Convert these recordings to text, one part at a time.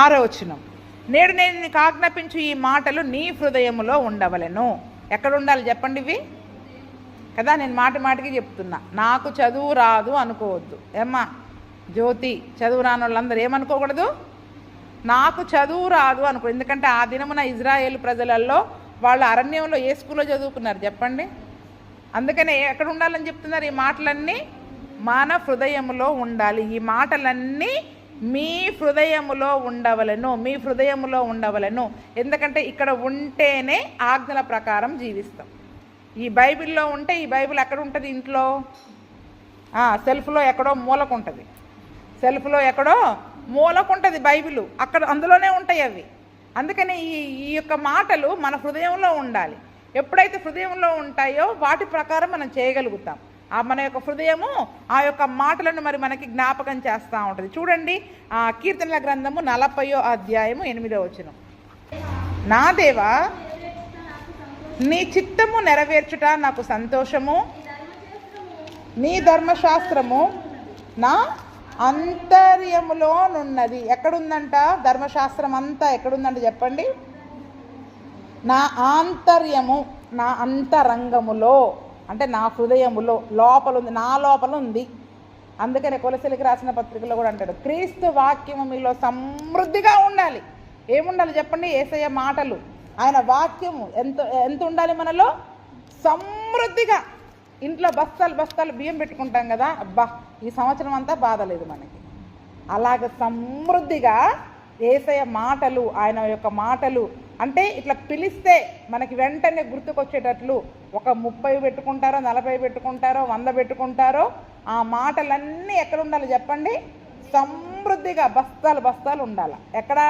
6వ వచనం, నేడు నేను నీకు ఆజ్ఞాపించు ఈ మాటలు నీ హృదయములో ఉండవలెను. ఎక్కడ ఉండాలి చెప్పండి ఇవి కదా, నేను మాటికి చెప్తున్నా. నాకు చదువు రాదు అనుకోవద్దు. ఏమ్మా జ్యోతి, చదువు రాని వాళ్ళందరూ ఏమనుకోకూడదు, నాకు చదువు రాదు అనుకో. ఎందుకంటే ఆ దినమున ఇజ్రాయేల్ ప్రజలలో వాళ్ళు అరణ్యంలో ఏ స్కూల్లో చదువుకున్నారు చెప్పండి. అందుకనే ఎక్కడ ఉండాలని చెప్తున్నారు, ఈ మాటలన్నీ మన హృదయములో ఉండాలి. ఈ మాటలన్నీ మీ హృదయములో ఉండవలెను, మీ హృదయములో ఉండవలెను. ఎందుకంటే ఇక్కడ ఉంటేనే ఆజ్ఞల ప్రకారం జీవిస్తాం. ఈ బైబిల్లో ఉంటే, ఈ బైబిల్ ఎక్కడ ఉంటుంది, ఇంట్లో సెల్ఫ్లో ఎక్కడో మూలకుంటుంది, సెల్ఫ్లో ఎక్కడో మూలకుంటుంది బైబిల్, అక్కడ అందులోనే ఉంటాయి అవి. అందుకని ఈ యొక్క మాటలు మన హృదయంలో ఉండాలి. ఎప్పుడైతే హృదయంలో ఉంటాయో వాటి ప్రకారం మనం చేయగలుగుతాం. మన యొక్క హృదయము ఆ యొక్క మాటలను మరి మనకి జ్ఞాపకం చేస్తూ ఉంటుంది. చూడండి కీర్తనల గ్రంథము 40వ అధ్యాయము 8వ వచనం, నా దేవా నీ చిత్తము నెరవేర్చుట నాకు సంతోషము, నీ ధర్మశాస్త్రము నా అంతర్యములోనున్నది. ఎక్కడుందంట ధర్మశాస్త్రం అంతా? ఎక్కడుందంట చెప్పండి, నా ఆంతర్యము, నా అంతరంగములో అంటే నా హృదయములో, లోపల ఉంది, నా లోపల ఉంది. అందుకనే కొలసీలకు రాసిన పత్రికలో కూడా అంటాడు, క్రీస్తు వాక్యము మీలో సమృద్ధిగా ఉండాలి. ఏముండాలి చెప్పండి, యేసయ్య మాటలు, ఆయన వాక్యము ఎంత ఉండాలి మనలో, సమృద్ధిగా. ఇంట్లో బస్తాలు బియ్యం పెట్టుకుంటాం కదా, అబ్బా ఈ సంవత్సరం అంతా బాధ లేదు మనకి. అలాగ సమృద్ధిగా యేసయ్య మాటలు, ఆయన యొక్క మాటలు అంటే ఇట్లా పిలిస్తే మనకి వెంటనే గుర్తుకొచ్చేటట్లు ఒక 30 పెట్టుకుంటారో, 40 పెట్టుకుంటారో, 100 పెట్టుకుంటారో, ఆ మాటలన్నీ ఎక్కడ ఉండాలి చెప్పండి, సమృద్ధిగా బస్తాలు ఉండాలి. ఎక్కడ?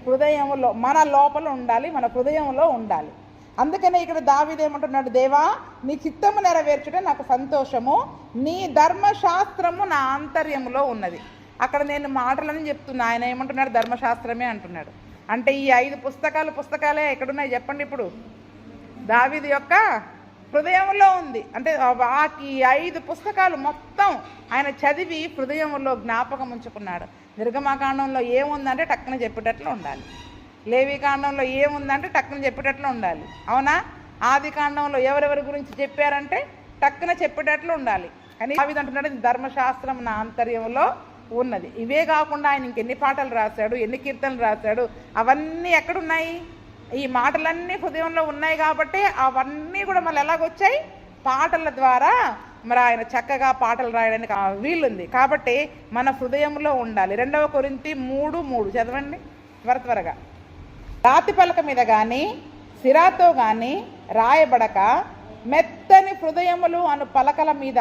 హృదయంలో, మన లోపల ఉండాలి, మన హృదయంలో ఉండాలి. అందుకనే ఇక్కడ దావీదు ఏమంటున్నాడు, దేవా నీ చిత్తము నెరవేర్చుట నాకు సంతోషము, నీ ధర్మశాస్త్రము నా ఆంతర్యములో ఉన్నది. అక్కడ నేను మాటలని చెప్తున్నా, ఆయన ఏమంటున్నాడు, ధర్మశాస్త్రమే అంటున్నాడు. అంటే ఈ 5 పుస్తకాలే ఎక్కడున్నాయి చెప్పండి. ఇప్పుడు దావీదు యొక్క హృదయంలో ఉంది. అంటే ఈ 5 పుస్తకాలు మొత్తం ఆయన చదివి హృదయంలో జ్ఞాపకం ఉంచుకున్నాడు. నిర్గమకాండంలో ఏముందంటే టక్కున చెప్పేటట్లు ఉండాలి, లేవీకాండంలో ఏముందంటే టక్కున చెప్పేటట్లు ఉండాలి, అవునా? ఆది కాండంలో ఎవరెవరి గురించి చెప్పారంటే టక్కున చెప్పేటట్లు ఉండాలి. కానీ దావీదు అంటున్నాడు, ధర్మశాస్త్రం నా ఆంతర్యంలో ఉన్నది. ఇవే కాకుండా ఆయన ఇంకెన్ని పాటలు రాశాడు, ఎన్ని కీర్తనలు రాశాడు, అవన్నీ ఎక్కడున్నాయి? ఈ మాటలన్నీ హృదయంలో ఉన్నాయి కాబట్టి అవన్నీ కూడా మళ్ళీ ఎలాగొచ్చాయి, పాటల ద్వారా మరి ఆయన చక్కగా పాటలు రాయడానికి వీలుంది. కాబట్టి మన హృదయంలో ఉండాలి. 2వ కొరింథీ 3:3 చదవండి త్వరగా. రాతి పలక మీద కానీ సిరాతో కానీ రాయబడక మెత్తని హృదయములు అను పలకల మీద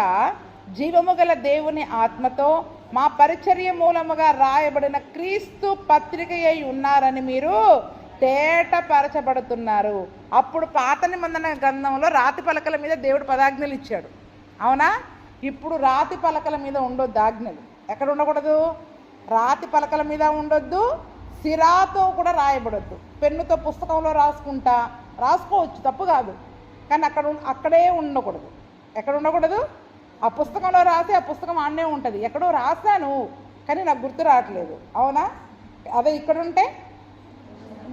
జీవము గల దేవుని ఆత్మతో మా పరిచర్య మూలముగా రాయబడిన క్రీస్తు పత్రిక అయి ఉన్నారని మీరు తేటపరచబడుతున్నారు. అప్పుడు పాత నిబంధన గ్రంథంలో రాతి పలకల మీద దేవుడు పదాజ్ఞలు ఇచ్చాడు, అవునా? ఇప్పుడు రాతి పలకల మీద ఉండొద్దు ఆజ్ఞలు. ఎక్కడ ఉండకూడదు? రాతి పలకల మీద ఉండొద్దు, సిరాతో కూడా రాయబడొద్దు. పెన్నుతో పుస్తకంలో రాసుకోవచ్చు, తప్పు కాదు. కానీ అక్కడే ఉండకూడదు. ఎక్కడ ఉండకూడదు? ఆ పుస్తకంలో రాసి ఆ పుస్తకం ఆడనే ఉంటుంది. ఎక్కడో రాశాను కానీ నాకు గుర్తు రావట్లేదు, అవునా? అదే ఇక్కడ ఉంటే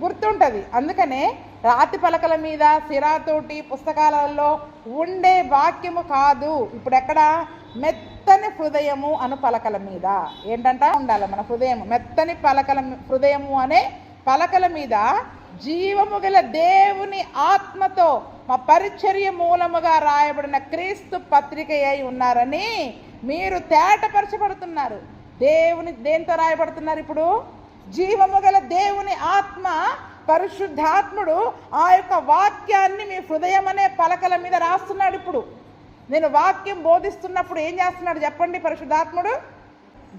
గుర్తుంటుంది. అందుకనే రాతి పలకల మీద సిరాతోటి పుస్తకాలలో ఉండే వాక్యము కాదు. ఇప్పుడు ఎక్కడ? మెత్తని హృదయము అను పలకల మీద ఏంటంట ఉండాలి మన హృదయం. మెత్తని హృదయము అనే పలకల మీద జీవము గల దేవుని ఆత్మతో మా పరిచర్య మూలముగా రాయబడిన క్రీస్తు పత్రిక అయి ఉన్నారని మీరు తేటపరచబడుతున్నారు. దేనితో రాయబడుతున్నారు? ఇప్పుడు జీవము గల దేవుని ఆత్మ, పరిశుద్ధాత్ముడు ఆ యొక్క వాక్యాన్ని మీ హృదయం అనే పలకల మీద రాస్తున్నాడు. ఇప్పుడు నేను వాక్యం బోధిస్తున్నప్పుడు ఏం చేస్తున్నాడు చెప్పండి? పరిశుద్ధాత్ముడు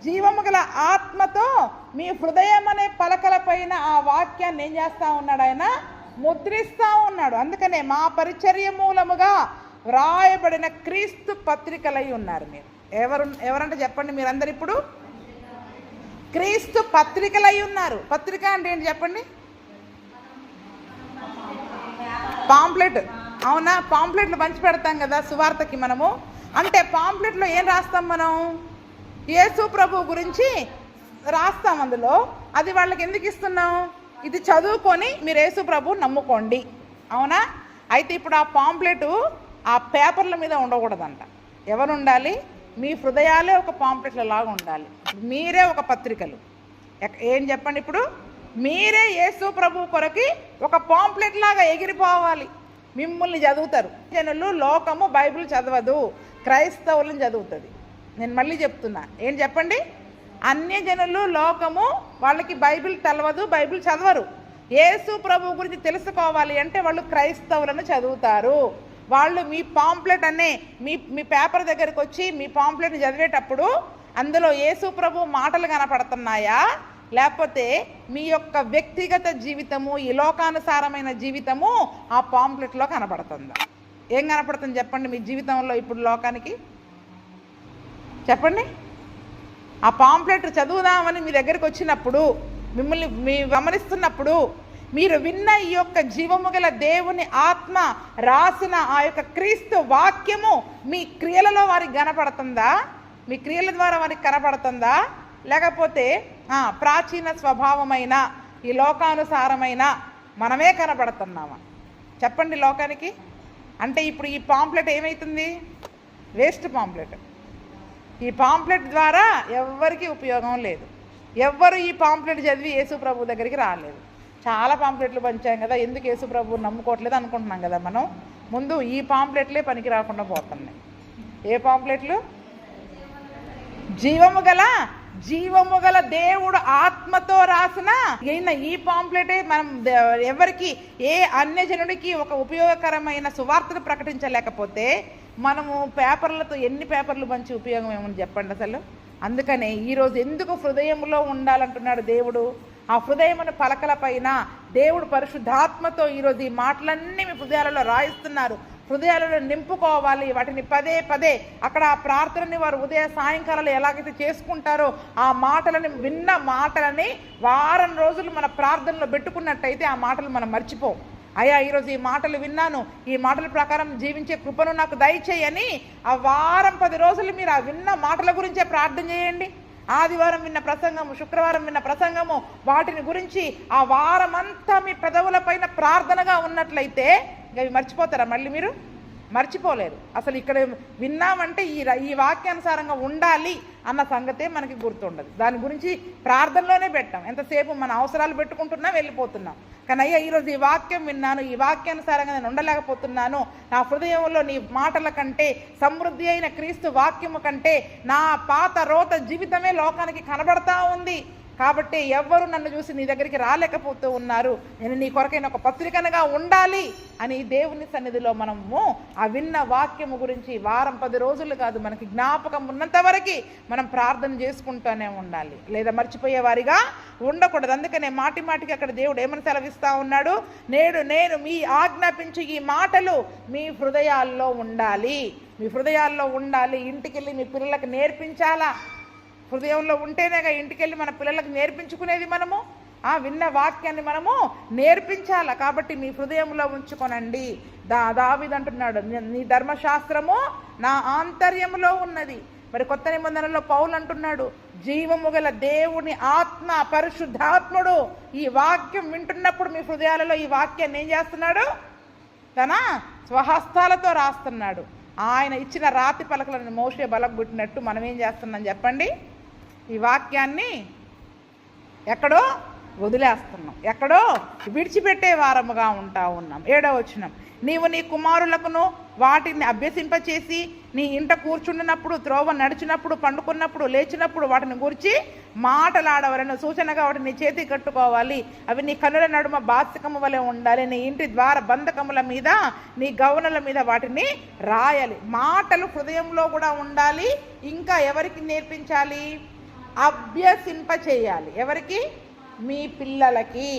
జీవము గల ఆత్మతో మీ హృదయం అనే పలకల పైన ఆ వాక్యాన్ని ఏం చేస్తా ఉన్నాడు? ఆయన ముద్రిస్తూ ఉన్నాడు. అందుకనే మా పరిచర్య మూలముగా రాయబడిన క్రీస్తు పత్రికలై ఉన్నారు. మీరు ఎవరంటే చెప్పండి? మీరందరు ఇప్పుడు క్రీస్తు పత్రికలై ఉన్నారు. పత్రిక అంటే ఏంటి చెప్పండి? పాంప్లెట్, అవునా? పాంప్లెట్లు పంచి పెడతాం కదా సువార్తకి మనము. అంటే పాంప్లెట్లో ఏం రాస్తాం మనం? యేసు ప్రభు గురించి రాస్తాం అందులో. అది వాళ్ళకి ఎందుకు ఇస్తున్నాం? ఇది చదువుకొని మీరు యేసు ప్రభు నమ్ముకోండి, అవునా? అయితే ఇప్పుడు ఆ పాంప్లెట్ ఆ పేపర్ల మీద ఉండకూడదంట. ఎవరు ఉండాలి? మీ హృదయాలే ఒక పాంప్లెట్ల లాగా ఉండాలి. మీరే ఒక పత్రికలు. ఏం చెప్పండి ఇప్పుడు? మీరే యేసు ప్రభు కొరకి ఒక పాంప్లెట్ లాగా ఎగిరిపోవాలి. మిమ్మల్ని చదువుతారు జనులు. లోకము బైబిల్ చదవదు, క్రైస్తవులను చదువుతుంది. నేను మళ్ళీ చెప్తున్నా, ఏం చెప్పండి? అన్యజనులు, లోకము వాళ్ళకి బైబిల్ తెలవదు, బైబిల్ చదవరు. యేసు ప్రభు గురించి తెలుసుకోవాలి అంటే వాళ్ళు క్రైస్తవులను చదువుతారు. వాళ్ళు మీ పాంప్లెట్ అనే మీ పేపర్ దగ్గరికి వచ్చి మీ పాంప్లెట్ని చదివేటప్పుడు అందులో యేసు ప్రభు మాటలు కనపడుతున్నాయా, లేకపోతే మీ యొక్క వ్యక్తిగత జీవితము, ఈ లోకానుసారమైన జీవితము ఆ పాంప్లెట్లో కనపడుతుందా? ఏం కనపడుతుంది చెప్పండి మీ జీవితంలో ఇప్పుడు లోకానికి? చెప్పండి. ఆ పాంప్లెట్ చదువుదామని మీ దగ్గరికి వచ్చినప్పుడు, మిమ్మల్ని గమనిస్తున్నప్పుడు, మీరు విన్న ఈ యొక్క జీవము గల దేవుని ఆత్మ రాసిన ఆ యొక్క క్రీస్తు వాక్యము మీ క్రియలలో వారికి కనపడుతుందా? మీ క్రియల ద్వారా వారికి కనపడుతుందా? లేకపోతే ప్రాచీన స్వభావమైన ఈ లోకానుసారమైన మనమే కనపడుతున్నామా? చెప్పండి లోకానికి. అంటే ఇప్పుడు ఈ పాంప్లెట్ ఏమవుతుంది? Waste pamphlet. ఈ పాంప్లెట్ ద్వారా ఎవ్వరికీ ఉపయోగం లేదు. ఎవ్వరు ఈ పాంప్లెట్ చదివి యేసు ప్రభు దగ్గరికి రాలేదు. చాలా పాంప్లెట్లు పంచాం కదా, ఎందుకు యేసు ప్రభు నమ్ముకోవట్లేదు అనుకుంటున్నాం కదా మనం. ముందు ఈ పాంప్లెట్లే పనికి రాకుండా పోతున్నాయి. ఏ పాంప్లెట్లు? జీవము గల దేవుడు ఆత్మతో రాసిన ఈ పాంప్లెటే మనం ఎవరికి, ఏ అన్యజనుడికి ఒక ఉపయోగకరమైన సువార్తను ప్రకటించలేకపోతే మనము పేపర్లతో ఎన్ని పేపర్లు పంచి ఉపయోగం ఏమని చెప్పండి అసలు. అందుకనే ఈరోజు ఎందుకు హృదయంలో ఉండాలంటున్నాడు దేవుడు. ఆ హృదయమును పలకల పైన దేవుడు పరిశుద్ధాత్మతో ఈరోజు ఈ మాటలన్నీ మీ హృదయాలలో రాయిస్తున్నారు. హృదయాలలో నింపుకోవాలి. వాటిని పదే పదే అక్కడ ఆ ప్రార్థనని వారు ఉదయ సాయంకాలాలు ఎలాగైతే చేసుకుంటారో ఆ మాటలని, విన్న మాటలని వారం రోజులు మన ప్రార్థనలో పెట్టుకున్నట్టయితే ఆ మాటలు మనం మర్చిపోం. అయ్యా ఈరోజు ఈ మాటలు విన్నాను, ఈ మాటల ప్రకారం జీవించే కృపను నాకు దయచేయని ఆ వారం 10 రోజులు మీరు ఆ విన్న మాటల గురించే ప్రార్థన చేయండి. ఆదివారం విన్న ప్రసంగము, శుక్రవారం విన్న ప్రసంగము, వాటిని గురించి ఆ వారమంతా మీ పెదవుల పైన ప్రార్థనగా ఉన్నట్లయితే అవి మర్చిపోతారా? మళ్ళీ మీరు మర్చిపోలేరు. అసలు ఇక్కడ విన్నామంటే ఈ వాక్యానుసారంగా ఉండాలి అన్న సంగతే మనకి గుర్తుండదు. దాని గురించి ప్రార్థనలోనే పెట్టాం. ఎంతసేపు మన అవసరాలు పెట్టుకుంటున్నా వెళ్ళిపోతున్నాం. కానీ అయ్యా ఈరోజు ఈ వాక్యం విన్నాను, ఈ వాక్యానుసారంగా నేను ఉండలేకపోతున్నాను, నా హృదయంలో నీ మాటల కంటే, సమృద్ధి అయిన క్రీస్తు వాక్యము కంటే నా పాత రోత జీవితమే లోకానికి కనబడతా ఉంది. కాబట్టి ఎవ్వరు నన్ను చూసి నీ దగ్గరికి రాలేకపోతూ ఉన్నారు, నేను నీ కొరకైన ఒక పత్రికనగా ఉండాలి అని దేవుని సన్నిధిలో మనము ఆ విన్న వాక్యము గురించి వారం 10 రోజులు కాదు, మనకి జ్ఞాపకం ఉన్నంత వరకు మనం ప్రార్థన చేసుకుంటూనే ఉండాలి. లేదా మర్చిపోయే వారిగా ఉండకూడదు. అందుకనే మాటి మాటికి అక్కడ దేవుడు ఏమని సెలవిస్తూ ఉన్నాడు? నేడు నేను మీ ఆజ్ఞాపించు ఈ మాటలు మీ హృదయాల్లో ఉండాలి. మీ హృదయాల్లో ఉండాలి. ఇంటికెళ్ళి మీ పిల్లలకు నేర్పించాలా. హృదయంలో ఉంటేనేగా ఇంటికెళ్ళి మన పిల్లలకు నేర్పించుకునేది. మనము ఆ విన్న వాక్యాన్ని మనము నేర్పించాలి. కాబట్టి మీ హృదయంలో ఉంచుకొనండి. దావీదు అంటున్నాడు, నీ ధర్మశాస్త్రము నా ఆంతర్యములో ఉన్నది. మరి కొత్త నిబంధనలో పౌలు అంటున్నాడు, జీవము గల దేవుని ఆత్మ పరిశుద్ధాత్ముడు ఈ వాక్యం వింటున్నప్పుడు మీ హృదయాలలో ఈ వాక్యాన్ని ఏం చేస్తున్నాడు? తన స్వహస్తాలతో రాస్తున్నాడు. ఆయన ఇచ్చిన రాతి పలకలను మోషే బలగొట్టినట్టు మనం ఏం చేస్తున్నాం చెప్పండి? ఈ వాక్యాన్ని ఎక్కడో వదిలేస్తున్నాం, ఎక్కడో విడిచిపెట్టే వారముగా ఉంటా ఉన్నాం. 7వ వచనం, నీవు నీ కుమారులకును వాటిని అభ్యసింపచేసి నీ ఇంట కూర్చుండినప్పుడు, త్రోవ నడిచినప్పుడు, పండుకున్నప్పుడు, లేచినప్పుడు వాటిని గురించి మాటలాడవలను. సూచనగా వాటిని చేతి కట్టుకోవాలి. అవి నీ కన్నుల నడుమ బాసికము వలె ఉండాలి. నీ ఇంటి ద్వార బంధకముల మీద, నీ గౌనల మీద వాటిని రాయాలి. మాటలు హృదయంలో కూడా ఉండాలి. ఇంకా ఎవరికి నేర్పించాలి? అభ్యసింప చేయాలి. ఎవరికి? మీ పిల్లలకి.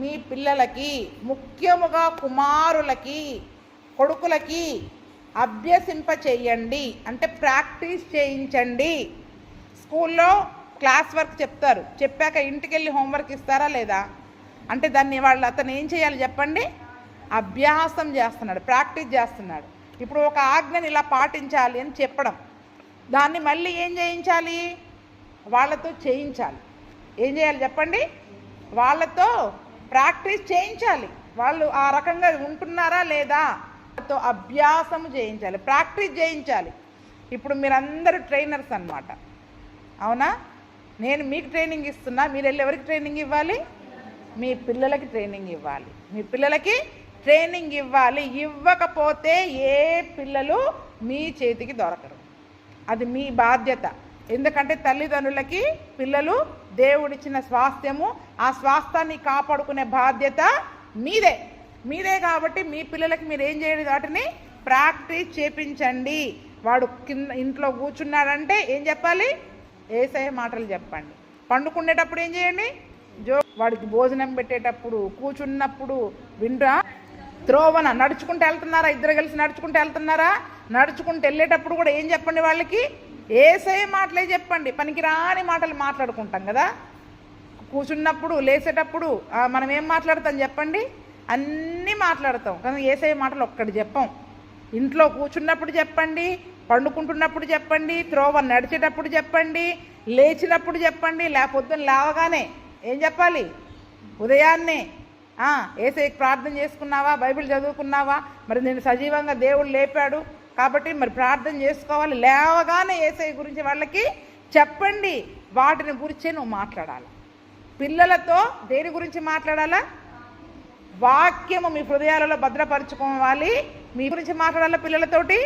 మీ పిల్లలకి, ముఖ్యముగా కుమారులకి, కొడుకులకి అభ్యసింప చేయండి. అంటే ప్రాక్టీస్ చేయించండి. స్కూల్లో క్లాస్ వర్క్ చెప్తారు, చెప్పాక ఇంటికి వెళ్ళి హోంవర్క్ ఇస్తారా లేదా? అంటే దాన్ని అతను ఏం చేయాలి చెప్పండి? అభ్యాసం చేస్తున్నాడు, ప్రాక్టీస్ చేస్తున్నాడు. ఇప్పుడు ఒక ఆజ్ఞని ఇలా పాటించాలి అని చెప్పడం, దాన్ని మళ్ళీ ఏం చేయించాలి? వాళ్ళతో చేయించాలి. ఏం చేయాలి చెప్పండి? వాళ్ళతో ప్రాక్టీస్ చేయించాలి. వాళ్ళు ఆ రకంగా ఉంటున్నారా లేదా వాళ్ళతో అభ్యాసం చేయించాలి, ప్రాక్టీస్ చేయించాలి. ఇప్పుడు మీరందరూ ట్రైనర్స్ అన్నమాట, అవునా? నేను మీకు ట్రైనింగ్ ఇస్తున్నా, మీరు వెళ్ళి ఎవరికి ట్రైనింగ్ ఇవ్వాలి? మీ పిల్లలకి ట్రైనింగ్ ఇవ్వాలి. మీ పిల్లలకి ట్రైనింగ్ ఇవ్వాలి. ఇవ్వకపోతే ఏ పిల్లలు మీ చేతికి దొరకరు. అది మీ బాధ్యత. ఎందుకంటే తల్లిదండ్రులకి పిల్లలు దేవుడిచ్చిన స్వాస్థ్యము, ఆ స్వాస్థ్యాన్ని కాపాడుకునే బాధ్యత మీదే కాబట్టి మీ పిల్లలకి మీరు ఏం చేయండి, వాటిని ప్రాక్టీస్ చేపించండి. వాడు కింద ఇంట్లో కూర్చున్నాడంటే ఏం చెప్పాలి? యేసయ్య మాటలు చెప్పండి. పండుకునేటప్పుడు ఏం చేయండి? వాడికి భోజనం పెట్టేటప్పుడు, కూర్చున్నప్పుడు వింటా. త్రోవన నడుచుకుంటూ వెళ్తున్నారా? ఇద్దరు కలిసి నడుచుకుంటూ వెళ్తున్నారా? నడుచుకుంటూ వెళ్ళేటప్పుడు కూడా ఏం చెప్పండి? వాళ్ళకి యేసయ్య మాటలే చెప్పండి. పనికిరాని మాటలు మాట్లాడుకుంటాం కదా. కూర్చున్నప్పుడు, లేచేటప్పుడు మనం ఏం మాట్లాడతాం చెప్పండి? అన్నీ మాట్లాడతాం కానీ యేసయ్య మాటలు ఒక్కటి చెప్పం. ఇంట్లో కూర్చున్నప్పుడు చెప్పండి, పండుకుంటున్నప్పుడు చెప్పండి, త్రోవ నడిచేటప్పుడు చెప్పండి, లేచినప్పుడు చెప్పండి. పొద్దున్న లేవగానే ఏం చెప్పాలి? ఉదయాన్నే యేసయ్యకి ప్రార్థన చేసుకున్నావా? బైబిల్ చదువుకున్నావా? మరి నేను సజీవంగా దేవుడు లేపాడు కాబట్టి మరి ప్రార్థన చేసుకోవాలి. లేవగానే యేసయ్య గురించి వాళ్ళకి చెప్పండి. వాటిని గురించే నువ్వు మాట్లాడాలి. పిల్లలతో దేని గురించి మాట్లాడాలా? వాక్యము మీ హృదయాలలో భద్రపరచుకోవాలి. మీ గురించి మాట్లాడాలా పిల్లలతోటి.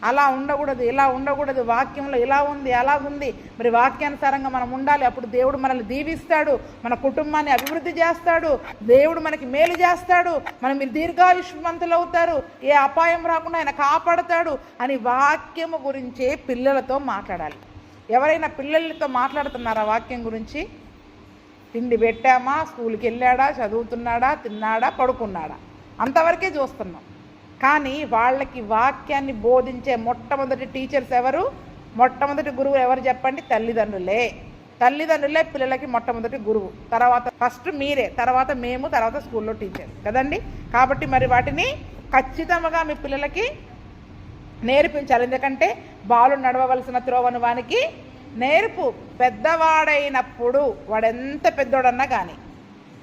అలా ఉండకూడదు, ఇలా ఉండకూడదు, వాక్యంలో ఇలా ఉంది, అలా ఉంది. మరి వాక్యానుసారంగా మనం ఉండాలి. అప్పుడు దేవుడు మనల్ని దీవిస్తాడు, మన కుటుంబాన్ని అభివృద్ధి చేస్తాడు, దేవుడు మనకి మేలు చేస్తాడు, మీరు దీర్ఘాయుష్మంతులు అవుతారు, ఏ అపాయం రాకుండా ఆయన కాపాడతాడు అని వాక్యము గురించే పిల్లలతో మాట్లాడాలి. ఎవరైనా పిల్లలతో మాట్లాడుతున్నారా వాక్యం గురించి? తిండి పెట్టామా, స్కూల్కి వెళ్ళాడా, చదువుతున్నాడా, తిన్నాడా, పడుకున్నాడా, అంతవరకే చూస్తున్నాం. కానీ వాళ్ళకి వాక్యాన్ని బోధించే మొట్టమొదటి టీచర్స్ ఎవరు? మొట్టమొదటి గురువు ఎవరు చెప్పండి? తల్లిదండ్రులే పిల్లలకి మొట్టమొదటి గురువు. తర్వాత ఫస్ట్ మీరే, తర్వాత మేము, తర్వాత స్కూల్లో టీచర్ కదండి. కాబట్టి మరి వాటిని ఖచ్చితంగా మీ పిల్లలకి నేర్పించాలి. ఎందుకంటే బాలు నడవవలసిన త్రోవను వానికి నేర్పు. పెద్దవాడైనప్పుడు, వాడెంత పెద్దోడన్నా కానీ,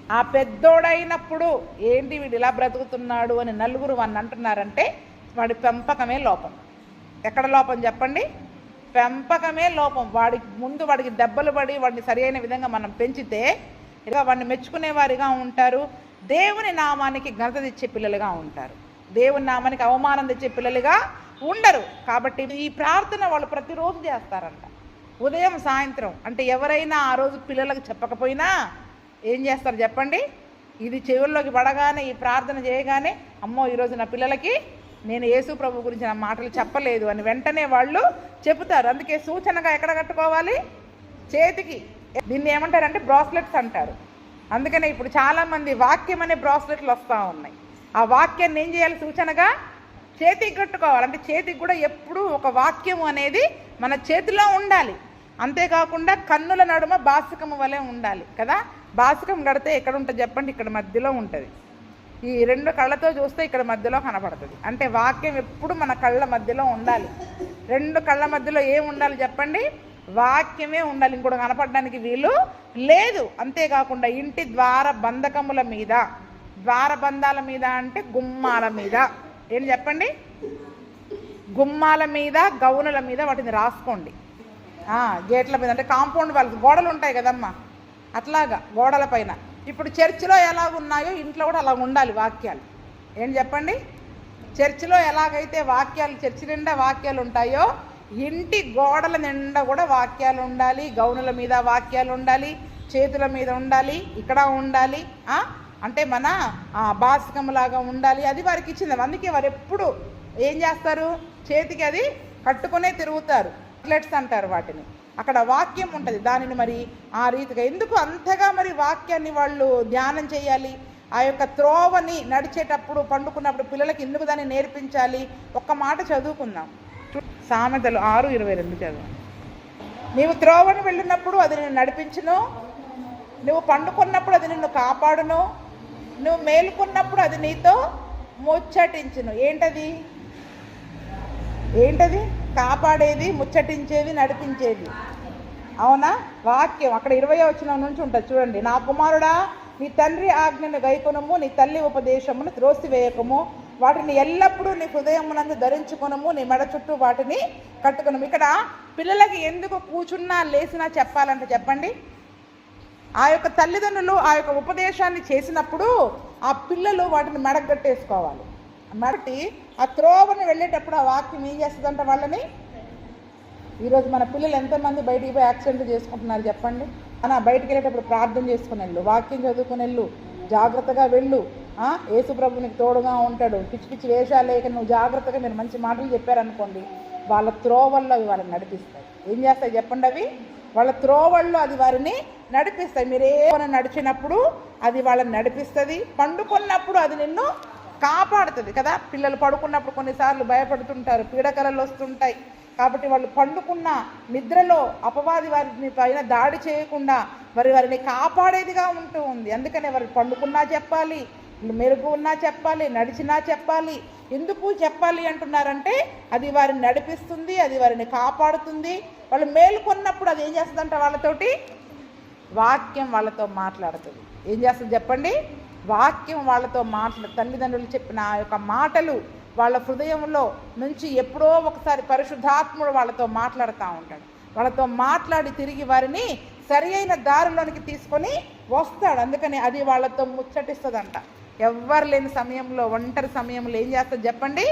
ఆ పెద్దోడైనప్పుడు ఏంటి వీడు ఇలా బ్రతుకుతున్నాడు అని నలుగురు వాడిని అంటున్నారంటే వాడి పెంపకమే లోపం. ఎక్కడ లోపం చెప్పండి? పెంపకమే లోపం. వాడికి దెబ్బలు పడి వాడిని సరి అయిన విధంగా మనం పెంచితే ఇక వాడిని మెచ్చుకునేవారిగా ఉంటారు. దేవుని నామానికి ఘనత తెచ్చే పిల్లలుగా ఉంటారు. దేవుని నామానికి అవమానం తెచ్చే పిల్లలుగా ఉండరు. కాబట్టి ఈ ప్రార్థన వాళ్ళు ప్రతిరోజు చేస్తారంట, ఉదయం సాయంత్రం. అంటే ఎవరైనా ఆ రోజు పిల్లలకు చెప్పకపోయినా ఏం చేస్తారు చెప్పండి? ఇది చెవుల్లోకి పడగానే, ఈ ప్రార్థన చేయగానే, అమ్మో ఈరోజు నా పిల్లలకి నేను యేసు ప్రభు గురించి నా మాటలు చెప్పలేదు అని వెంటనే వాళ్ళు చెబుతారు. అందుకే సూచనగా ఎక్కడ కట్టుకోవాలి? చేతికి. దీన్ని ఏమంటారంటే బ్రాస్లెట్స్ అంటారు. అందుకనే ఇప్పుడు చాలామంది వాక్యం అనే బ్రాస్లెట్లు వస్తూ ఉన్నాయి. ఆ వాక్యాన్ని ఏం చేయాలి? సూచనగా చేతికి కట్టుకోవాలి. అంటే చేతికి కూడా ఎప్పుడూ ఒక వాక్యము అనేది మన చేతిలో ఉండాలి. అంతేకాకుండా కన్నుల నడుమ బాసికము వలె ఉండాలి కదా. బాసికం కడితే ఎక్కడ ఉంటుంది చెప్పండి? ఇక్కడ మధ్యలో ఉంటుంది. ఈ రెండు కళ్ళతో చూస్తే ఇక్కడ మధ్యలో కనపడుతుంది. అంటే వాక్యం ఎప్పుడు మన కళ్ళ మధ్యలో ఉండాలి. రెండు కళ్ళ మధ్యలో ఏం ఉండాలి చెప్పండి? వాక్యమే ఉండాలి. ఇంకోటి కనపడడానికి వీలు లేదు. అంతేకాకుండా ఇంటి ద్వారబంధకముల మీద, ద్వారబంధాల మీద అంటే గుమ్మాల మీద, ఏంటి చెప్పండి? గుమ్మాల మీద, గౌనుల మీద వాటిని రాసుకోండి. గేట్ల మీద అంటే కాంపౌండ్ వాళ్ళకి గోడలు ఉంటాయి కదమ్మా, అట్లాగా గోడల పైన. ఇప్పుడు చర్చిలో ఎలా ఉన్నాయో ఇంట్లో కూడా అలా ఉండాలి వాక్యాలు. ఏంటి చెప్పండి? చర్చిలో ఎలాగైతే వాక్యాలు, చర్చి నిండా వాక్యాలు ఉంటాయో ఇంటి గోడల నిండా కూడా వాక్యాలు ఉండాలి. గౌనుల మీద వాక్యాలు ఉండాలి, చేతుల మీద ఉండాలి, ఇక్కడ ఉండాలి. అంటే మన బాసికములాగా ఉండాలి. అది వారికి ఇచ్చింది. అందుకే వారు ఎప్పుడు ఏం చేస్తారు? చేతికి అది కట్టుకునే తిరుగుతారు. బ్రాస్లెట్స్ అంటారు వాటిని. అక్కడ వాక్యం ఉంటుంది. దానిని మరి ఆ రీతిగా ఎందుకు అంతగా మరి వాక్యాన్ని వాళ్ళు ధ్యానం చేయాలి? ఆ యొక్క త్రోవని నడిచేటప్పుడు, పండుకున్నప్పుడు పిల్లలకి ఎందుకు దాన్ని నేర్పించాలి? ఒక్క మాట చదువుకుందాం. సామెతలు 6:22 చదువు. నీవు త్రోవను వెళ్ళినప్పుడు అది నిన్ను నడిపించును, నువ్వు పండుకున్నప్పుడు అది నిన్ను కాపాడును, నువ్వు మేలుకున్నప్పుడు అది నీతో ముచ్చటించును. ఏంటది? కాపాడేది, ముచ్చటించేది, నడిపించేది అవునా? వాక్యం అక్కడ 20వ వచనం నుంచి ఉంటుంది చూడండి. నా కుమారుడా, నీ తండ్రి ఆజ్ఞను గైకొనము, నీ తల్లి ఉపదేశమును త్రోసివేయకము, వాటిని ఎల్లప్పుడూ నీ హృదయమునందు ధరించుకొనము, నీ మెడ చుట్టూ వాటిని కట్టుకొనము. ఇక్కడ పిల్లలకి ఎందుకు కూర్చున్నా లేచినా చెప్పాలంటే చెప్పండి, ఆ యొక్క తల్లిదండ్రులు ఆ యొక్క ఉపదేశాన్ని చేసినప్పుడు ఆ పిల్లలు వాటిని మెడగట్టేసుకోవాలి. మెడటి ఆ త్రోవని వెళ్ళేటప్పుడు ఆ వాక్యం ఏం చేస్తుందంట వాళ్ళని. ఈరోజు మన పిల్లలు ఎంతమంది బయటికి పోయి యాక్సిడెంట్ చేసుకుంటున్నారు చెప్పండి. అలా బయటికి వెళ్ళేటప్పుడు ప్రార్థన చేసుకుని వెళ్ళు, వాక్యం చదువుకుని వెళ్ళు, జాగ్రత్తగా వెళ్ళు. యేసు ప్రభు నీకు తోడుగా ఉంటాడు. పిచ్చి పిచ్చి వేషాలు లేక నువ్వు జాగ్రత్తగా మీరు మంచి మాటలు చెప్పారనుకోండి, వాళ్ళ త్రోవల్లో అవి వారిని నడిపిస్తాయి. ఏం చేస్తాయి చెప్పండి? అవి వాళ్ళ త్రోవల్లో అది వారిని నడిపిస్తాయి. మీరేమైనా నడిచినప్పుడు అది వాళ్ళని నడిపిస్తుంది. పండుకున్నప్పుడు అది నిన్ను కాపాడుతుంది కదా. పిల్లలు పడుకున్నప్పుడు కొన్నిసార్లు భయపడుతుంటారు, పీడకలలు వస్తుంటాయి. కాబట్టి వాళ్ళు పండుకున్న నిద్రలో అపవాది వారిని పైన దాడి చేయకుండా వారిని కాపాడేదిగా ఉంటూ ఉంది. అందుకనే వారు పండుకున్నా చెప్పాలి, మెరుగు ఉన్నా చెప్పాలి, నడిచినా చెప్పాలి. ఎందుకు చెప్పాలి అంటున్నారంటే అది వారిని నడిపిస్తుంది, అది వారిని కాపాడుతుంది. వాళ్ళు మేలుకొన్నప్పుడు అది ఏం చేస్తుందంట, వాళ్ళతోటి వాక్యం వాళ్ళతో మాట్లాడుతుంది. ఏం చేస్తుంది చెప్పండి? వాక్యం వాళ్ళతో తల్లిదండ్రులు చెప్పిన ఆ యొక్క మాటలు వాళ్ళ హృదయంలో నుంచి ఎప్పుడో ఒకసారి పరిశుద్ధాత్ముడు వాళ్ళతో మాట్లాడుతూ ఉంటాడు. వాళ్ళతో మాట్లాడి తిరిగి వారిని సరి అయిన దారిలోనికి తీసుకొని వస్తాడు. అందుకని అది వాళ్ళతో ముచ్చటిస్తుందంట. ఎవ్వరు లేని సమయంలో, ఒంటరి సమయంలో ఏం చేస్తుంది చెప్పండి?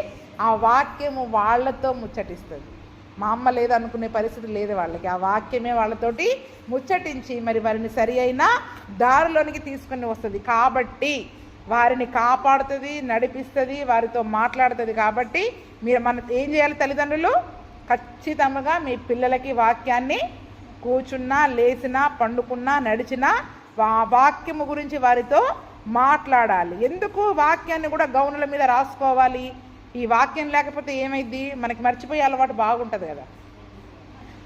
ఆ వాక్యము వాళ్ళతో ముచ్చటిస్తుంది. మా అమ్మ లేదనుకునే పరిస్థితి లేదు వాళ్ళకి. ఆ వాక్యమే వాళ్ళతోటి ముచ్చటించి మరి వారిని సరి అయిన దారిలోనికి తీసుకొని వస్తుంది. కాబట్టి వారిని కాపాడుతుంది, నడిపిస్తుంది, వారితో మాట్లాడుతుంది. కాబట్టి మనం ఏం చేయాలి? తల్లిదండ్రులు ఖచ్చితంగా మీ పిల్లలకి వాక్యాన్ని కూర్చున్నా, లేచినా, పండుకున్నా, నడిచినా వాక్యము గురించి వారితో మాట్లాడాలి. ఎందుకు వాక్యాన్ని కూడా గౌనుల మీద రాసుకోవాలి? ఈ వాక్యం లేకపోతే ఏమైంది? మనకి మర్చిపోయే అలవాటు బాగుంటుంది కదా.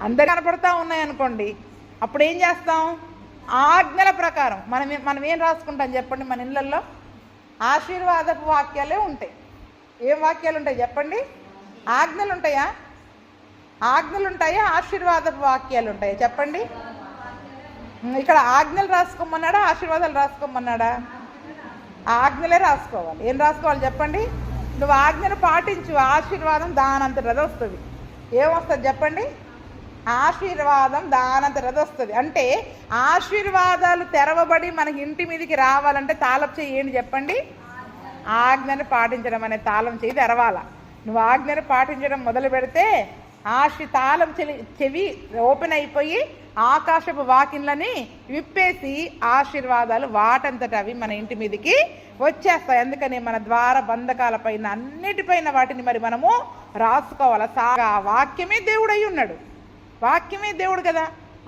అందరు కనపడతా ఉన్నాయనుకోండి, అప్పుడు ఏం చేస్తాం? ఆజ్ఞల ప్రకారం మనం ఏం రాసుకుంటాం చెప్పండి? మన ఇళ్ళల్లో ఆశీర్వాదపు వాక్యాలే ఉంటాయి. ఏం వాక్యాలు ఉంటాయి చెప్పండి? ఆజ్ఞలు ఉంటాయా? ఆజ్ఞలు ఉంటాయా? ఆశీర్వాదపు వాక్యాలు ఉంటాయా చెప్పండి? ఇక్కడ ఆజ్ఞలు రాసుకోమన్నాడా, ఆశీర్వాదాలు రాసుకోమన్నాడా? ఆజ్ఞలే రాసుకోవాలి. ఏం రాసుకోవాలి చెప్పండి? నువ్వు ఆజ్ఞను పాటించు, ఆశీర్వాదం దానంతట అది వస్తుంది. ఏమొస్తుంది చెప్పండి? ఆశీర్వాదం దానంతట అది వస్తుంది. అంటే ఆశీర్వాదాలు తెరవబడి మనకి ఇంటి మీదకి రావాలంటే తాళం చెయ్యి ఏంటి చెప్పండి? ఆజ్ఞను పాటించడం అనే తాళం చెయ్యి తెరవాల. నువ్వు ఆజ్ఞను పాటించడం మొదలు పెడితే తాళం చెవి ఓపెన్ అయిపోయి ఆకాశపు వాకిన్లని విప్పేసి ఆశీర్వాదాలు వాటంతట అవి మన ఇంటి మీదకి వచ్చేస్తాయి. అందుకని మన ద్వార బంధకాల పైన అన్నిటిపైన వాటిని మరి మనము రాసుకోవాలి. ఆ వాక్యమే దేవుడు అయి ఉన్నాడు. వాక్యమే దేవుడు కదా.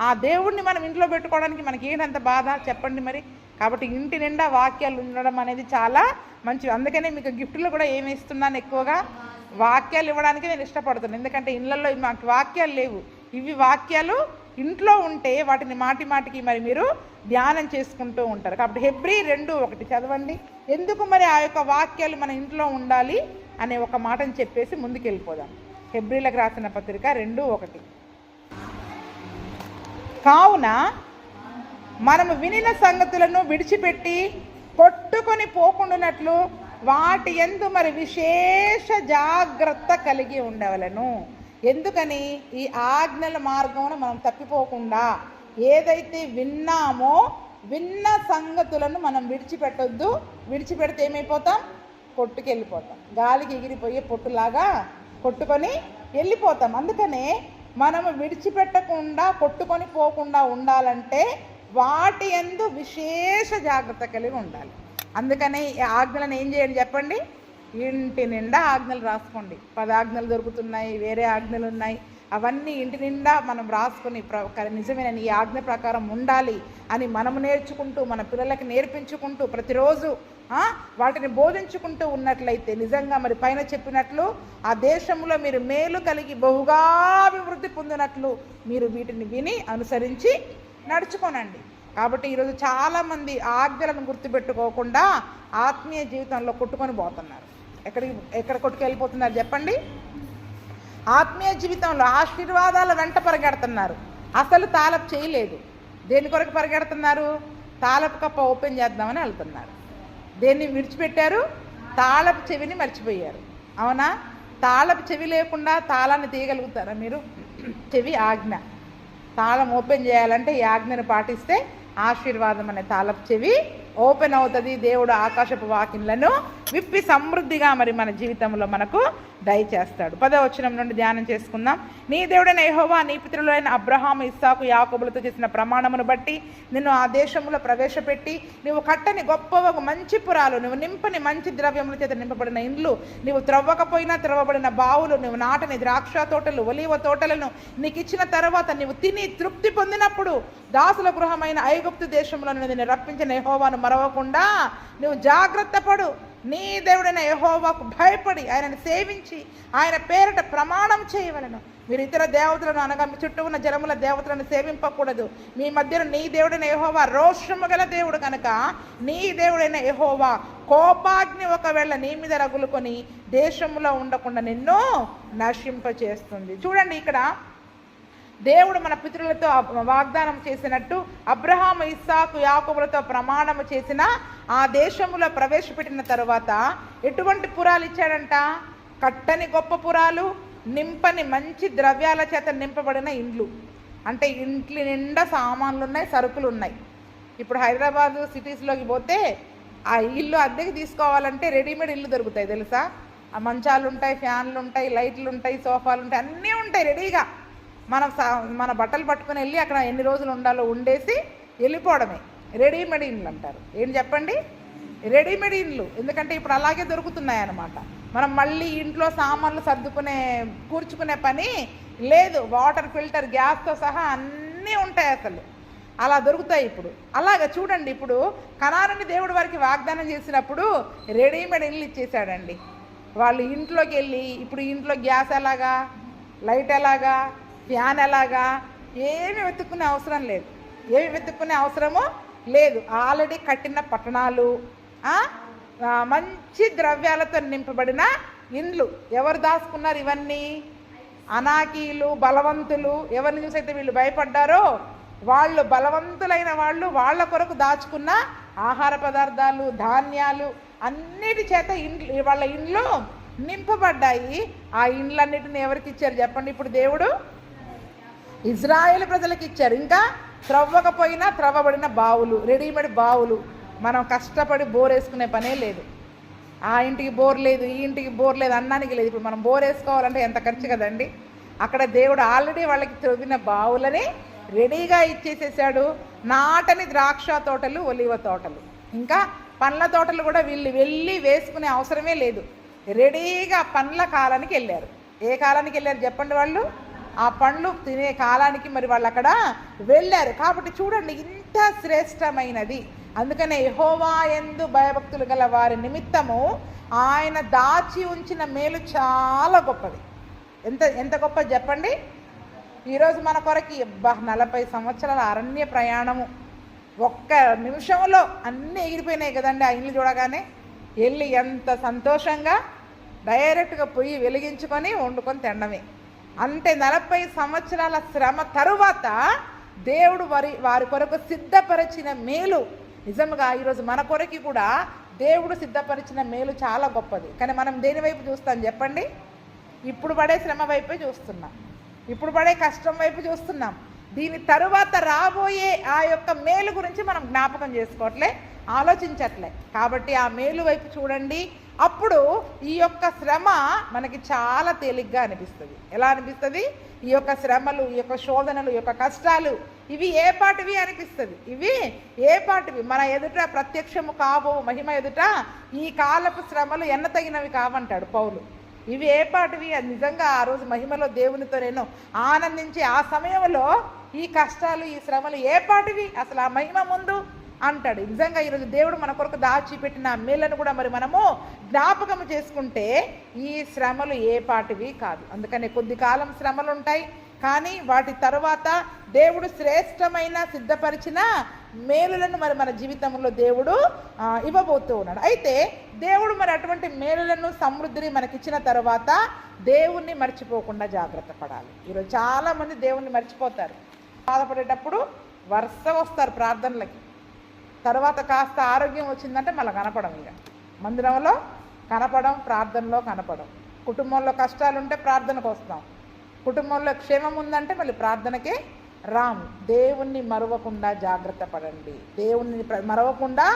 ఆ దేవుడిని మనం ఇంట్లో పెట్టుకోవడానికి మనకి ఏంటంత బాధ చెప్పండి మరి. కాబట్టి ఇంటి నిండా వాక్యాలు ఉండడం అనేది చాలా మంచిది. అందుకనే మీకు గిఫ్ట్లు కూడా ఏమి ఇస్తున్నాను, ఎక్కువగా వాక్యాలు ఇవ్వడానికి నేను ఇష్టపడుతున్నాను. ఎందుకంటే ఇళ్ళల్లో మాకు వాక్యాలు లేవు. ఇవి వాక్యాలు ఇంట్లో ఉంటే వాటిని మాటి మాటికి మరి మీరు ధ్యానం చేసుకుంటూ ఉంటారు. కాబట్టి హెబ్రీ 2:1 చదవండి. ఎందుకు మరి ఆ యొక్క వాక్యాలు మన ఇంట్లో ఉండాలి అనే ఒక మాటను చెప్పేసి ముందుకు వెళ్ళిపోదాం. హెబ్రీలకు రాసిన పత్రిక 2:1. కావున మనము వినిన సంగతులను విడిచిపెట్టి కొట్టుకొని పోకుండానట్లు వాటి యందు మరి విశేష జాగ్రత్త కలిగి ఉండవలను. ఎందుకని? ఈ ఆజ్ఞల మార్గమున మనం తప్పిపోకుండా ఏదైతే విన్నామో విన్న సంగతులను మనం విడిచిపెట్టొద్దు. విడిచిపెడితే ఏమైపోతాం? కొట్టుకెళ్ళిపోతాం. గాలికి ఎగిరిపోయే పొట్టులాగా కొట్టుకొని వెళ్ళిపోతాం. అందుకనే మనము విడిచిపెట్టకుండా కొట్టుకొని పోకుండా ఉండాలంటే వాటి యందు విశేష జాగ్రత్త కలిగి ఉండాలి. అందుకని ఆజ్ఞలను ఏం చేయండి చెప్పండి? ఇంటి నిండా ఆజ్ఞలు రాసుకోండి. 10 ఆజ్ఞలు దొరుకుతున్నాయి, వేరే ఆజ్ఞలు ఉన్నాయి. అవన్నీ ఇంటి నిండా మనం రాసుకొని నిజమైన ఈ ఆజ్ఞ ప్రకారం ఉండాలి అని మనము నేర్చుకుంటూ మన పిల్లలకి నేర్పించుకుంటూ ప్రతిరోజు వాటిని బోధించుకుంటూ ఉన్నట్లయితే నిజంగా మరి పైన చెప్పినట్లు ఆ దేశంలో మీరు మేలు కలిగి బహుగా అభివృద్ధి పొందినట్లు మీరు వీటిని విని అనుసరించి నడుచుకోనండి. కాబట్టి ఈరోజు చాలామంది ఆజ్ఞలను గుర్తుపెట్టుకోకుండా ఆత్మీయ జీవితంలో కొట్టుకొని పోతున్నారు. ఎక్కడ కొట్టుకెళ్ళిపోతున్నారు చెప్పండి? ఆత్మీయ జీవితంలో ఆశీర్వాదాల వెంట పరిగెడుతున్నారు. అసలు తాళపు చేయలేదు. దేని కొరకు పరిగెడుతున్నారు? తాళపు కప్ప ఓపెన్ చేద్దామని వెళ్తున్నారు. దేన్ని విడిచిపెట్టారు? తాళపు చెవిని మర్చిపోయారు. అవునా? తాళపు చెవి లేకుండా తాళాన్ని తీయగలుగుతారా మీరు? చెవి ఆజ్ఞ. తాళం ఓపెన్ చేయాలంటే ఈ ఆజ్ఞను పాటిస్తే ఆశీర్వాదం అనే తాళపు చెవి ఓపెన్ అవుతుంది. దేవుడు ఆకాశపు వాకిన్లను విప్పి సమృద్ధిగా మరి మన జీవితంలో మనకు దయచేస్తాడు. 10వ వచనం నుండి ధ్యానం చేసుకుందాం. నీ దేవుడైన యెహోవా నీ పితరులైన అబ్రహాము, ఇస్సాకు, యాకోబులతో చేసిన ప్రమాణమును బట్టి నిన్ను ఆ దేశంలో ప్రవేశపెట్టి నువ్వు కట్టని గొప్ప మంచి పురాలు, నువ్వు నింపని మంచి ద్రవ్యముల చేత నింపబడిన ఇండ్లు, నువ్వు త్రవ్వకపోయినా త్రవ్వబడిన బావులు, నువ్వు నాటని ద్రాక్ష తోటలు, ఒలీవ తోటలను నీకు ఇచ్చిన తర్వాత నువ్వు తిని తృప్తి పొందినప్పుడు దాసుల గృహమైన ఐగుప్తు దేశంలో నిన్ను రప్పించిన యెహోవాను మరవకుండా నువ్వు జాగ్రత్త పడు. నీ దేవుడైన యెహోవాకు భయపడి ఆయనను సేవించి ఆయన పేరిట ప్రమాణం చేయవలెను. మీరు ఇతర దేవతలను అనగా మీ చుట్టూ ఉన్న జనముల దేవతలను సేవింపకూడదు. మీ మధ్యలో నీ దేవుడైన యెహోవా రోషము గల దేవుడు కనుక నీ దేవుడైన యెహోవా కోపాగ్ని ఒకవేళ నీ మీద రగులుకొని దేశంలో ఉండకుండా నిన్ను నశింపచేస్తుంది. చూడండి, ఇక్కడ దేవుడు మన పితరులతో వాగ్దానం చేసినట్టు అబ్రహాము, ఇస్సాకు, యాకోబులతో ప్రమాణము చేసిన ఆ దేశంలో ప్రవేశపెట్టిన తరువాత ఎటువంటి పురాలు ఇచ్చాడంట? కట్టని గొప్ప పురాలు, నింపని మంచి ద్రవ్యాల చేత నింపబడిన ఇండ్లు. అంటే ఇంట్ల నిండా సామాన్లు ఉన్నాయి, సరుకులు ఉన్నాయి. ఇప్పుడు హైదరాబాద్ సిటీస్లోకి పోతే ఆ ఇల్లు అద్దెకి తీసుకోవాలంటే రెడీమేడ్ ఇల్లు దొరుకుతాయి తెలుసా? ఆ మంచాలు ఉంటాయి, ఫ్యాన్లు ఉంటాయి, లైట్లు ఉంటాయి, సోఫాలు ఉంటాయి, అన్నీ ఉంటాయి రెడీగా. మన బట్టలు పట్టుకుని వెళ్ళి అక్కడ ఎన్ని రోజులు ఉండాలో ఉండేసి వెళ్ళిపోవడమే రెడీమేడ్ ఇండ్లు అంటారు. ఏం చెప్పండి? రెడీమేడ్ ఇండ్లు. ఎందుకంటే ఇప్పుడు అలాగే దొరుకుతున్నాయి అన్నమాట. మనం మళ్ళీ ఇంట్లో సామాన్లు కూర్చుకునే పని లేదు. వాటర్ ఫిల్టర్, గ్యాస్తో సహా అన్నీ ఉంటాయి అసలు. అలా దొరుకుతాయి ఇప్పుడు. అలాగే చూడండి, ఇప్పుడు కనానుని దేవుడు వారికి వాగ్దానం చేసినప్పుడు రెడీమేడ్ ఇండ్లు ఇచ్చేసాడండి. వాళ్ళు ఇంట్లోకి వెళ్ళి ఇప్పుడు ఇంట్లో గ్యాస్ ఎలాగా, లైట్ ఎలాగా, ఫ్యాన్ ఎలాగా, ఏమి వెతుక్కునే అవసరం లేదు. ఏమి వెతుక్కునే అవసరమో లేదు. ఆల్రెడీ కట్టిన పట్టణాలు, మంచి ద్రవ్యాలతో నింపబడిన ఇండ్లు. ఎవరు దాచుకున్నారు ఇవన్నీ? అనాకీలు, బలవంతులు. ఎవరిని చూసైతే వీళ్ళు భయపడ్డారో వాళ్ళు, బలవంతులైన వాళ్ళు, వాళ్ళ కొరకు దాచుకున్న ఆహార పదార్థాలు, ధాన్యాలు అన్నిటి చేత వాళ్ళ ఇండ్లు నింపబడ్డాయి. ఆ ఇండ్లన్నిటిని ఎవరికి ఇచ్చారు చెప్పండి? ఇప్పుడు దేవుడు ఇజ్రాయేల్ ప్రజలకు ఇచ్చారు. ఇంకా త్రవ్వకపోయినా త్రవ్వబడిన బావులు, రెడీమేడ్ బావులు. మనం కష్టపడి బోర్ వేసుకునే పనే లేదు. ఆ ఇంటికి బోర్ లేదు, ఈ ఇంటికి బోర్ లేదు అన్నానికి లేదు. ఇప్పుడు మనం బోర్ వేసుకోవాలంటే ఎంత ఖర్చు కదండి. అక్కడ దేవుడు ఆల్రెడీ వాళ్ళకి త్రవ్విన బావులని రెడీగా ఇచ్చేసేసాడు. నాటని ద్రాక్ష తోటలు, ఒలివ తోటలు, ఇంకా పండ్ల తోటలు కూడా వీళ్ళు వెళ్ళి వేసుకునే అవసరమే లేదు. రెడీగా పండ్ల కాలానికి వెళ్ళారు. ఏ కాలానికి వెళ్ళారు చెప్పండి? వాళ్ళు ఆ పండ్లు తినే కాలానికి మరి వాళ్ళు అక్కడ వెళ్ళారు. కాబట్టి చూడండి, ఇంత శ్రేష్టమైనది. అందుకనే యెహోవా యందు భయభక్తులు గల వారి నిమిత్తము ఆయన దాచి ఉంచిన మేలు చాలా గొప్పది. ఎంత గొప్పది చెప్పండి? ఈరోజు మన కొరకు 40 సంవత్సరాల అరణ్య ప్రయాణము, ఒక్క నిమిషంలో అన్నీ ఎగిరిపోయినాయి కదండి. ఆ ఇల్లు చూడగానే వెళ్ళి ఎంత సంతోషంగా డైరెక్ట్గా పొయ్యి వెలిగించుకొని వండుకొని తినడమే. అంటే 40 సంవత్సరాల శ్రమ తరువాత దేవుడు వారి కొరకు సిద్ధపరిచిన మేలు నిజంగా ఈరోజు మన కొరకు కూడా దేవుడు సిద్ధపరిచిన మేలు చాలా గొప్పది. కానీ మనం దేని వైపు చూస్తాం చెప్పండి? ఇప్పుడు పడే శ్రమ వైపే చూస్తున్నాం, ఇప్పుడు పడే కష్టం వైపు చూస్తున్నాం. దీని తరువాత రాబోయే ఆ యొక్క మేలు గురించి మనం జ్ఞాపకం చేసుకోవట్లే, ఆలోచించట్లే. కాబట్టి ఆ మేలు వైపు చూడండి. అప్పుడు ఈ యొక్క శ్రమ మనకి చాలా తేలిగ్గా అనిపిస్తుంది. ఎలా అనిపిస్తుంది? ఈ యొక్క శ్రమలు, ఈ యొక్క శోధనలు, ఈ యొక్క కష్టాలు ఇవి ఏ పాటివి అనిపిస్తుంది. ఇవి ఏ పాటివి? మన ఎదుట ప్రత్యక్షము కావు, మహిమ ఎదుట ఈ కాలపు శ్రమలు ఎన్నతగినవి కావంటాడు పౌలు. ఇవి ఏ పాటివి? అది నిజంగా ఆ రోజు మహిమలో దేవునితో నేను ఆనందించి ఆ సమయంలో ఈ కష్టాలు, ఈ శ్రమలు ఏ పాటివి అసలు ఆ మహిమ ముందు అంటాడు. నిజంగా ఈరోజు దేవుడు మన కొరకు దాచిపెట్టిన మేలను కూడా మరి మనము జ్ఞాపకం చేసుకుంటే ఈ శ్రమలు ఏ పాటివి కాదు. అందుకని కొద్ది కాలం శ్రమలు ఉంటాయి, కానీ వాటి తర్వాత దేవుడు శ్రేష్టమైన సిద్ధపరిచిన మేలులను మరి మన జీవితంలో దేవుడు ఇవ్వబోతూ ఉన్నాడు. అయితే దేవుడు మరి అటువంటి మేలులను, సమృద్ధిని మనకిచ్చిన తర్వాత దేవుణ్ణి మర్చిపోకుండా జాగ్రత్త పడాలి. ఈరోజు చాలామంది దేవుణ్ణి మర్చిపోతారు. బాధపడేటప్పుడు వరుస వస్తారు ప్రార్థనలకి. తర్వాత కాస్త ఆరోగ్యం వచ్చిందంటే మళ్ళీ కనపడం, ఇక మందిరంలో కనపడం, ప్రార్థనలో కనపడం. కుటుంబంలో కష్టాలుంటే ప్రార్థనకు వస్తాం, కుటుంబంలో క్షేమం ఉందంటే మళ్ళీ ప్రార్థనకే రాము. దేవుణ్ణి మరవకుండా జాగ్రత్త పడండి, దేవుణ్ణి మరవకుండా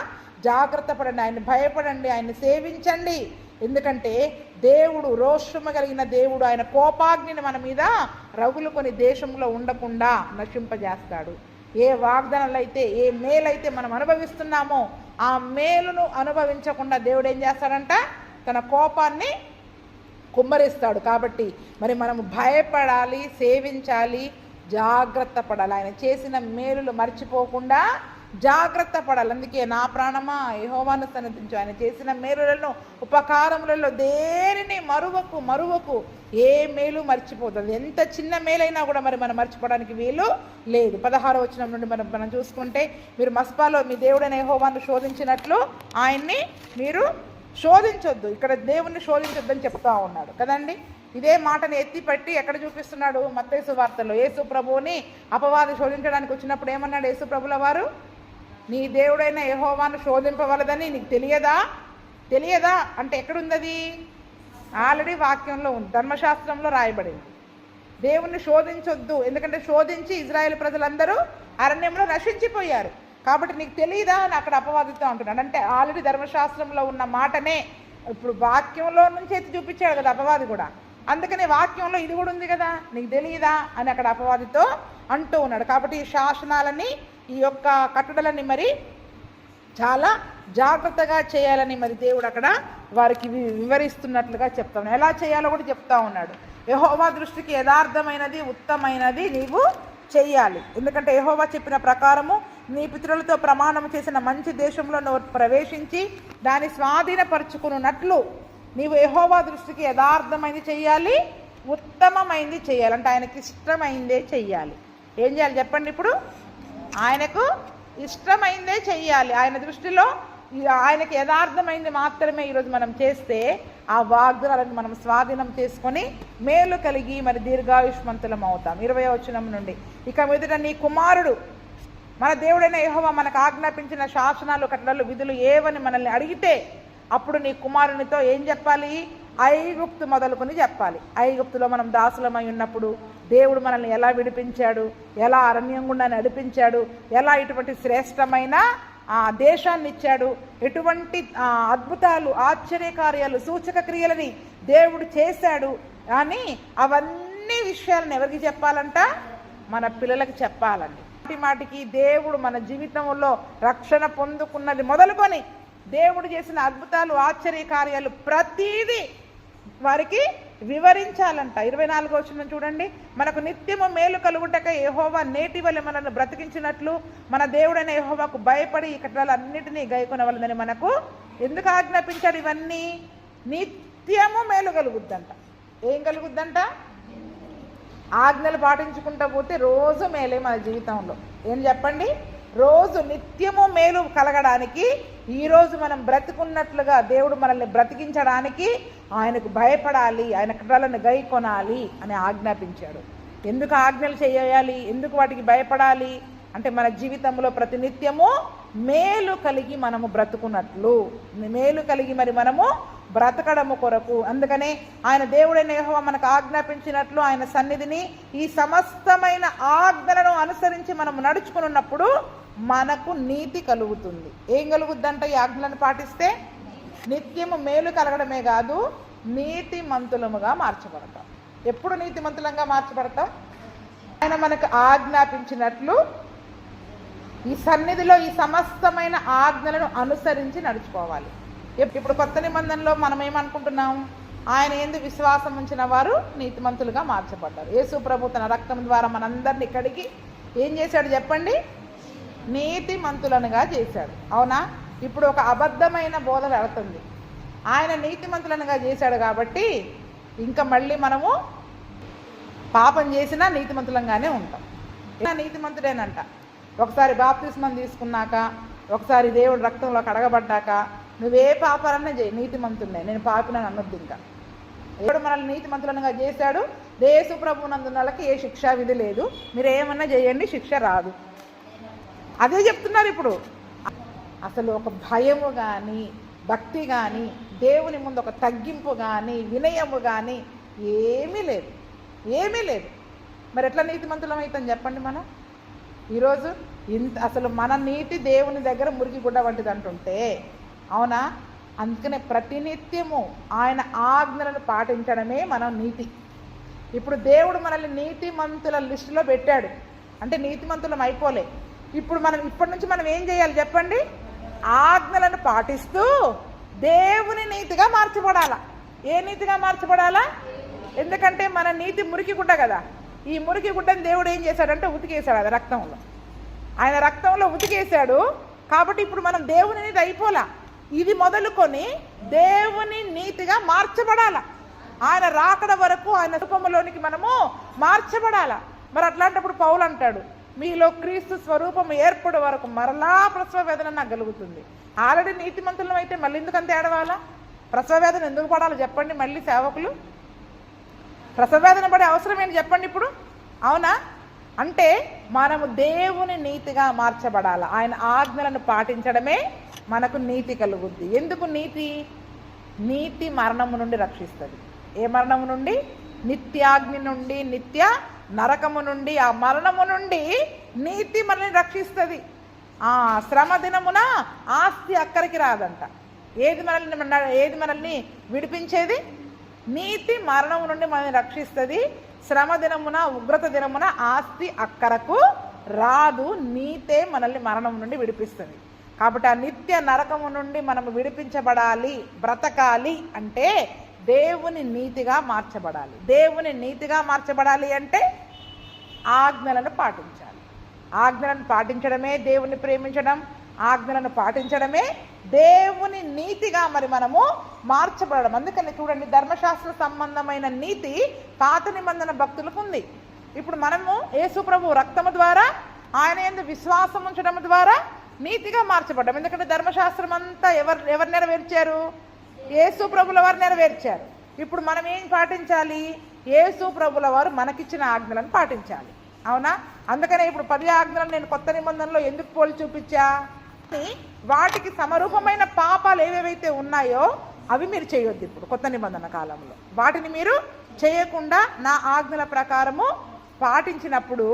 జాగ్రత్త పడండి, ఆయన్ని భయపడండి, ఆయన్ని సేవించండి. ఎందుకంటే దేవుడు రోషము కలిగిన దేవుడు, ఆయన కోపాగ్నిని మన మీద రగులుకొని దేశంలో ఉండకుండా నశింపజేస్తాడు. ఏ వాగ్దానాలు అయితే, ఏ మేలైతే మనం అనుభవిస్తున్నామో ఆ మేలును అనుభవించకుండా దేవుడు ఏం చేస్తాడంట, తన కోపాన్ని కుమ్మరిస్తాడు. కాబట్టి మరి మనము భయపడాలి, సేవించాలి, జాగ్రత్త పడాలి, ఆయన చేసిన మేలులు మర్చిపోకుండా జాగ్రత్త పడాలి. అందుకే నా ప్రాణమా యెహోవాను సన్నిధించు, ఆయన చేసిన మేలులను ఉపకారములలో దేనిని మరువకు. ఏ మేలు మర్చిపోతుంది, ఎంత చిన్న మేలైనా కూడా మరి మనం మర్చిపోవడానికి వీలు లేదు. 16వ వచనం నుండి మనం చూసుకుంటే, మీరు మస్పాలో మీ దేవుడైన యెహోవాను శోధించినట్లు ఆయన్ని మీరు శోధించొద్దు. ఇక్కడ దేవుణ్ణి శోధించొద్దని చెప్తా ఉన్నాడు కదండి. ఇదే మాటను ఎత్తిపెట్టి ఎక్కడ చూపిస్తున్నాడు, మత్తయి సువార్తలో. యేసు ప్రభువుని అపవాది శోధించడానికి వచ్చినప్పుడు ఏమన్నాడు యేసు ప్రభుల వారు, నీ దేవుడైన యెహోవాను శోధింపవలదని నీకు తెలియదా అంటే ఎక్కడుంది అది? ఆల్రెడీ వాక్యంలో ఉంది, ధర్మశాస్త్రంలో రాయబడింది. దేవుణ్ణి శోధించొద్దు, ఎందుకంటే శోధించి ఇజ్రాయేల్ ప్రజలందరూ అరణ్యంలో నశించిపోయారు. కాబట్టి నీకు తెలియదా అని అక్కడ అపవాదితో అంటున్నాడు. అంటే ఆల్రెడీ ధర్మశాస్త్రంలో ఉన్న మాటనే ఇప్పుడు వాక్యంలో నుంచి ఎత్తి చూపించాడు కదా అపవాది కూడా. అందుకనే వాక్యంలో ఇది కూడా ఉంది కదా, నీకు తెలియదా అని అక్కడ అపవాదితో అంటూ ఉన్నాడు. కాబట్టి ఈ శాసనాలని, ఈ యొక్క కట్టడలని మరి చాలా జాగ్రత్తగా చేయాలని మరి దేవుడు అక్కడ వారికి వివరిస్తున్నట్లుగా చెప్తాను. ఎలా చేయాలో కూడా చెప్తా ఉన్నాడు. యెహోవా దృష్టికి యథార్థమైనది, ఉత్తమైనది నీవు చెయ్యాలి. ఎందుకంటే యెహోవా చెప్పిన ప్రకారము నీ పితరులతో ప్రమాణం చేసిన మంచి దేశంలో నువ్వు ప్రవేశించి దాన్ని స్వాధీనపరుచుకున్నట్లు నీవు యెహోవా దృష్టికి యథార్థమైంది చెయ్యాలి, ఉత్తమమైంది చెయ్యాలి. అంటే ఆయనకి ఇష్టమైందే చెయ్యాలి. ఏం చేయాలి చెప్పండి? ఇప్పుడు ఆయనకు ఇష్టమైందే చెయ్యాలి. ఆయన దృష్టిలో ఆయనకి యథార్థమైంది మాత్రమే ఈరోజు మనం చేస్తే ఆ వాగ్దానాలను మనం స్వాధీనం చేసుకొని మేలు కలిగి మరి దీర్ఘాయుష్మంతులం అవుతాం. 20వ వచనం నుండి, ఇక మీదట నీ కుమారుడు మన దేవుడైన యెహోవా మనకు ఆజ్ఞాపించిన శాసనాలు, కట్టడలు, విధులు ఏవని మనల్ని అడిగితే అప్పుడు నీ కుమారునితో ఏం చెప్పాలి? ఐగుప్తు మొదలుకొని చెప్పాలి. ఐగుప్తులో మనం దాసులమై ఉన్నప్పుడు దేవుడు మనల్ని ఎలా విడిపించాడు, ఎలా అరణ్యం గుండా నడిపించాడు, ఎలా ఇటువంటి శ్రేష్టమైన దేశాన్ని ఇచ్చాడు, ఎటువంటి అద్భుతాలు, ఆశ్చర్యకార్యాలు, సూచక క్రియలని దేవుడు చేశాడు అని అవన్నీ విషయాలను ఎవరికి చెప్పాలంట? మన పిల్లలకి చెప్పాలండి. మాటికి దేవుడు మన జీవితంలో రక్షణ పొందుకున్నది మొదలుకొని దేవుడు చేసిన అద్భుతాలు, ఆశ్చర్యకార్యాలు ప్రతీది వారికి వివరించాలంట. 24వ వచనం చూడండి, మనకు నిత్యము మేలు కలుగుటకై యెహోవా నేటి వలె మనల్ని బ్రతికించినట్లు మన దేవుడైన యెహోవాకు భయపడి ఈ కట్టడలన్నిటినీ గైకొనవలెనని మనకు ఎందుకు ఆజ్ఞాపించాడు? ఇవన్నీ నిత్యము మేలు కలుగుద్దంట. ఏం కలుగుద్దంట? ఆజ్ఞలు పాటించుకుంటూ పోతే రోజు మేలే మన జీవితంలో. ఏం చెప్పండి? రోజు నిత్యము మేలు కలగడానికి, ఈరోజు మనం బ్రతుకున్నట్లుగా దేవుడు మనల్ని బ్రతికించడానికి ఆయనకు భయపడాలి, ఆయన కట్టడలను గైకొనాలి అని ఆజ్ఞాపించాడు. ఎందుకు ఆజ్ఞలు చేయాలి, ఎందుకు వాటికి భయపడాలి అంటే మన జీవితంలో ప్రతినిత్యము మేలు కలిగి మనము బ్రతుకున్నట్లు, మేలు కలిగి మరి మనము బ్రతకడము కొరకు. అందుకనే ఆయన దేవుడైన యెహోవా మనకు ఆజ్ఞాపించినట్లు ఆయన సన్నిధిని ఈ సమస్తమైన ఆజ్ఞలను అనుసరించి మనము నడుచుకున్నప్పుడు మనకు నీతి కలుగుతుంది. ఏం కలుగుద్దంట? ఈ ఆజ్ఞలను పాటిస్తే నిత్యము మేలు కలగడమే కాదు, నీతిమంతులముగా మార్చబడతాం. ఎప్పుడు నీతిమంతులంగా మార్చబడతాం? ఆయన మనకు ఆజ్ఞాపించినట్లు ఈ సన్నిధిలో ఈ సమస్తమైన ఆజ్ఞలను అనుసరించి నడుచుకోవాలి. ఇప్పుడు కొత్త నిబంధనలో మనం ఏమనుకుంటున్నాం? ఆయన యందు విశ్వాసం ఉంచిన వారు నీతిమంతులుగా మార్చబడ్డారు. యేసు ప్రభు తన రక్తం ద్వారా మనందరినీ కడిగి ఏం చేశాడు చెప్పండి? నీతిమంతులనుగా చేశాడు. అవునా? ఇప్పుడు ఒక అబద్ధమైన బోధ వెళుతుంది. ఆయన నీతిమంతులనుగా చేశాడు కాబట్టి ఇంకా మళ్ళీ మనము పాపం చేసినా నీతిమంతులంగానే ఉంటాం. నీతిమంతుడేనంట. ఒకసారి బాప్తిస్మం తీసుకున్నాక, ఒకసారి దేవుడు రక్తంలో కడగబడ్డాక నువ్వే పాపాలన్నా చేయి, నీతిమంతుడినే, నేను పాపినని అనొద్దు. ఇంకా దేవుడు మనల్ని నీతిమంతులనుగా చేశాడు. యేసు ప్రభువునందున్న వాళ్ళకి ఏ శిక్షా విధి లేదు. మీరు ఏమన్నా చేయండి, శిక్ష రాదు. అదే చెప్తున్నారు ఇప్పుడు. అసలు ఒక భయము కానీ, భక్తి కానీ, దేవుని ముందు ఒక తగ్గింపు కానీ, వినయము కానీ ఏమీ లేదు, ఏమీ లేదు. మరి ఎట్లా నీతిమంతులం అవుతాం చెప్పండి మనం ఈరోజు? అసలు మన నీతి దేవుని దగ్గర మురికి గుడ్డ వంటిది అంటుంటే అవునా? అందుకనే ప్రతినిత్యము ఆయన ఆజ్ఞలను పాటించడమే మనం నీతి. ఇప్పుడు దేవుడు మనల్ని నీతిమంతుల లిస్టులో పెట్టాడు అంటే నీతిమంతులం అయిపోలే. ఇప్పుడు ఇప్పటి నుంచి మనం ఏం చేయాలి చెప్పండి? ఆజ్ఞలను పాటిస్తూ దేవుని నీతిగా మార్చబడాలా. ఏ నీతిగా మార్చబడాలా? ఎందుకంటే మన నీతి మురికి గుడ్డ కదా. ఈ మురికి గుడ్డని దేవుడు ఏం చేశాడంటే ఉతికేశాడు. అది రక్తంలో, ఆయన రక్తంలో ఉతికేశాడు. కాబట్టి ఇప్పుడు మనం దేవుని నీతి అయిపోలా. ఇది మొదలుకొని దేవుని నీతిగా మార్చబడాల. ఆయన రాకడ వరకు ఆయన రూపంలోనికి మనము మార్చబడాల. మరి అట్లాంటప్పుడు పౌలు అంటాడు, మీలో క్రీస్తు స్వరూపం ఏర్పడే వరకు మరలా ప్రసవ వేదన నాకు కలుగుతుంది. ఆల్రెడీ నీతిమంతులం అయితే మళ్ళీ ఎందుకంత ఏడవాలా? ప్రసవ వేదన ఎందుకు పడాలి చెప్పండి? మళ్ళీ సేవకులు ప్రసవ వేదన పడే అవసరం ఏంటి చెప్పండి ఇప్పుడు? అవునా? అంటే మనము దేవుని నీతిగా మార్చబడాలి. ఆయన ఆజ్ఞలను పాటించడమే మనకు నీతి కలుగుద్ది. ఎందుకు నీతి? నీతి మరణము నుండి రక్షిస్తుంది. ఏ మరణము నుండి? నిత్యాగ్ని నుండి, నిత్య నరకము నుండి, ఆ మరణము నుండి నీతి మనల్ని రక్షిస్తుంది. శ్రమ దినమున ఆస్తి అక్కడికి రాదంట. ఏది మనల్ని విడిపించేది? నీతి మరణము నుండి మనల్ని రక్షిస్తుంది. శ్రమ దినమున, ఉగ్రత దినమున ఆస్తి అక్కరకు రాదు. నీతే మనల్ని మరణం నుండి విడిపిస్తుంది. కాబట్టి ఆ నిత్య నరకము నుండి మనము విడిపించబడాలి, బ్రతకాలి అంటే దేవుని నీతిగా మార్చబడాలి. దేవుని నీతిగా మార్చబడాలి అంటే ఆజ్ఞలను పాటించాలి. ఆజ్ఞలను పాటించడమే దేవుని ప్రేమించడం. ఆజ్ఞలను పాటించడమే దేవుని నీతిగా మరి మనము మార్చబడడం. అందుకని చూడండి, ధర్మశాస్త్ర సంబంధమైన నీతి పాత నిబంధన భక్తులకు ఉంది. ఇప్పుడు మనము యేసు ప్రభు రక్తము ద్వారా, ఆయన యందు విశ్వాసం ఉంచడం ద్వారా నీతిగా మార్చబడ్డాం. ఎందుకంటే ధర్మశాస్త్రం అంతా ఎవరు నెరవేర్చారు? యేసు ప్రభుల వారు నెరవేర్చారు. ఇప్పుడు మనం ఏం పాటించాలి? యేసు ప్రభుల వారు మనకిచ్చిన ఆజ్ఞలను పాటించాలి. అవునా? అందుకనే ఇప్పుడు 10 ఆజ్ఞలను నేను కొత్త నిబంధనలో ఎందుకు పోలి చూపించా? వాటికి సమరూపమైన పాపాలు ఏవేవైతే ఉన్నాయో అవి మీరు చేయొద్దు. ఇప్పుడు కొత్త నిబంధన కాలంలో వాటిని మీరు చేయకుండా నా ఆజ్ఞల ప్రకారము పాటించినప్పుడు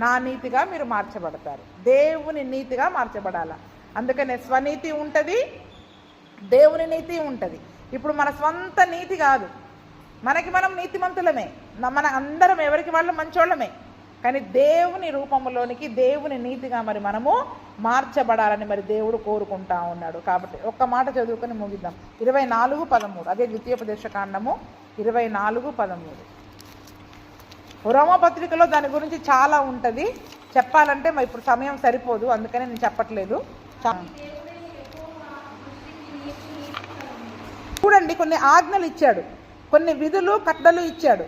నా నీతిగా మీరు మార్చబడతారు. దేవుని నీతిగా మార్చబడాల. అందుకనే స్వనీతి ఉంటుంది, దేవుని నీతి ఉంటుంది. ఇప్పుడు మన స్వంత నీతి కాదు, మనకి మనం నీతిమంతులమే, మన అందరం ఎవరికి వాళ్ళు మంచోళ్ళమే. కానీ దేవుని రూపంలోనికి, దేవుని నీతిగా మరి మనము మార్చబడాలని మరి దేవుడు కోరుకుంటా ఉన్నాడు. కాబట్టి ఒక్క మాట చదువుకొని ముగిద్దాం. 24:13 అదే ద్వితీయోపదేశకాండము 24:13. రోమపత్రికలో దాని గురించి చాలా ఉంటుంది. చెప్పాలంటే మరి ఇప్పుడు సమయం సరిపోదు, అందుకనే నేను చెప్పట్లేదు. చూడండి, కొన్ని ఆజ్ఞలు ఇచ్చాడు, కొన్ని విధులు కట్టడలు ఇచ్చాడు.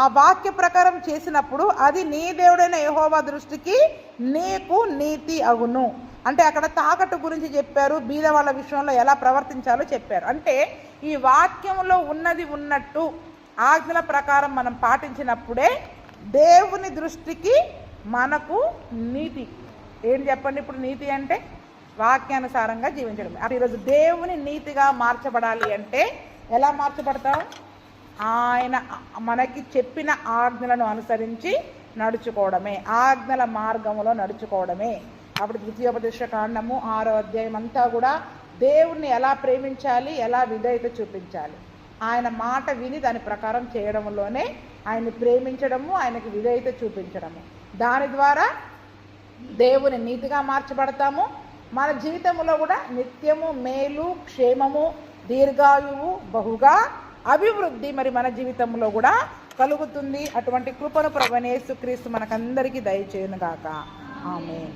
ఆ వాక్య ప్రకారం చేసినప్పుడు అది నీ దేవుడైన యెహోవా దృష్టికి నీకు నీతి అగును. అంటే అక్కడ తాకట్టు గురించి చెప్పారు, బీద వాళ్ళ విషయంలో ఎలా ప్రవర్తించాలో చెప్పారు. అంటే ఈ వాక్యంలో ఉన్నది ఉన్నట్టు ఆజ్ఞల ప్రకారం మనం పాటించినప్పుడే దేవుని దృష్టికి మనకు నీతి. ఏం చెప్పండి ఇప్పుడు నీతి అంటే? వాక్యానుసారంగా జీవించడం. ఈరోజు దేవుని నీతిగా మార్చబడాలి అంటే ఎలా మార్చబడతాం? ఆయన మనకి చెప్పిన ఆజ్ఞలను అనుసరించి నడుచుకోవడమే, ఆజ్ఞల మార్గంలో నడుచుకోవడమే. అప్పుడు ద్వితీయోపదేశకాండము 6వ అధ్యాయం అంతా కూడా దేవుణ్ణి ఎలా ప్రేమించాలి, ఎలా విధేయత చూపించాలి, ఆయన మాట విని దాని ప్రకారం చేయడంలోనే ఆయన్ని ప్రేమించడము, ఆయనకి విధేయత చూపించడము. దాని ద్వారా దేవుని నీతిగా మార్చబడతాము. మన జీవితంలో కూడా నిత్యము మేలు, క్షేమము, దీర్ఘాయువు, బహుగా అభివృద్ధి మరి మన జీవితంలో కూడా కలుగుతుంది. అటువంటి కృపను ప్రభువైన యేసుక్రీస్తు మనకందరికీ దయచేయును గాక. ఆమేన్.